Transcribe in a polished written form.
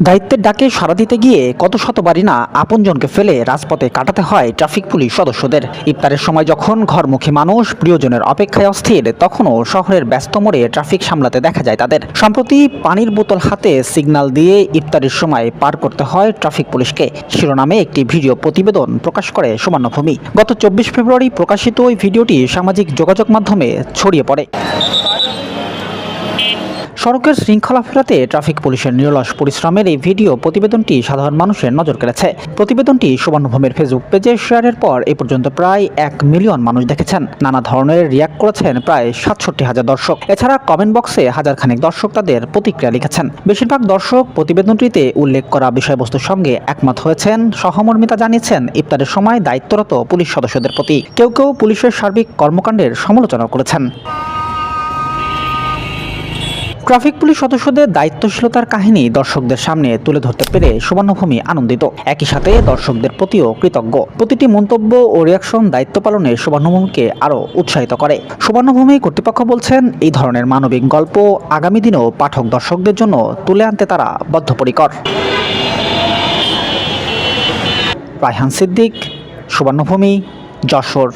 দায়িত্বের ডাকে সাড়া দিতে গিয়ে কত শতবারই না আপনজনকে ফেলে রাজপথে কাটাতে হয় ট্রাফিক পুলিশ সদস্যদের। ইফতারের সময় যখন ঘরমুখী মানুষ প্রিয়জনের অপেক্ষায় অস্থির, তখনও শহরের ব্যস্ত মোড়ে ট্রাফিক সামলাতে দেখা যায় তাদের। সম্প্রতি পানির বোতল হাতে সিগন্যাল দিয়ে ইফতারের সময় পার করতে হয় ট্রাফিক পুলিশকে, শিরোনামে একটি ভিডিও প্রতিবেদন প্রকাশ করে সুবর্ণভূমি। গত 24 ফেব্রুয়ারি প্রকাশিত ওই ভিডিওটি সামাজিক যোগাযোগ মাধ্যমে ছড়িয়ে পড়ে। সড়কের শৃঙ্খলা ফেরাতে ট্রাফিক পুলিশের নিরলস পরিশ্রমের এই ভিডিও প্রতিবেদনটি সাধারণ মানুষের নজর কেড়েছে। প্রতিবেদনটি সুবর্ণভূমির ফেসবুক পেজে শেয়ারের পর এ পর্যন্ত প্রায় 1 মিলিয়ন মানুষ দেখেছেন। নানা ধরনের রিয়াক্ট করেছেন প্রায় 67,000 দর্শক। এছাড়া কমেন্ট বক্সে হাজারখানেক দর্শক তাদের প্রতিক্রিয়া লিখেছেন। বেশিরভাগ দর্শক প্রতিবেদনটিতে উল্লেখ করা বিষয়বস্তুর সঙ্গে একমত হয়েছেন, সহমর্মিতা জানিয়েছেন ইফতারের সময় দায়িত্বরত পুলিশ সদস্যদের প্রতি। কেউ কেউ পুলিশের সার্বিক কর্মকাণ্ডের সমালোচনা করেছেন। ট্রাফিক পুলিশ সদস্যদের দায়িত্বশীলতার কাহিনী দর্শকদের সামনে তুলে ধরতে পেরে সুবর্ণভূমি আনন্দিত, একই সাথে দর্শকদের প্রতিও কৃতজ্ঞ। প্রতিটি মন্তব্য ও রিয়াকশন দায়িত্ব পালনে সুবর্ণভূমিকে আরও উৎসাহিত করে। সুবর্ণভূমি কর্তৃপক্ষ বলছেন, এই ধরনের মানবিক গল্প আগামী দিনেও পাঠক দর্শকদের জন্য তুলে আনতে তারা বদ্ধপরিকর। রায়হান সিদ্দিক, সুবর্ণভূমি, যশোর।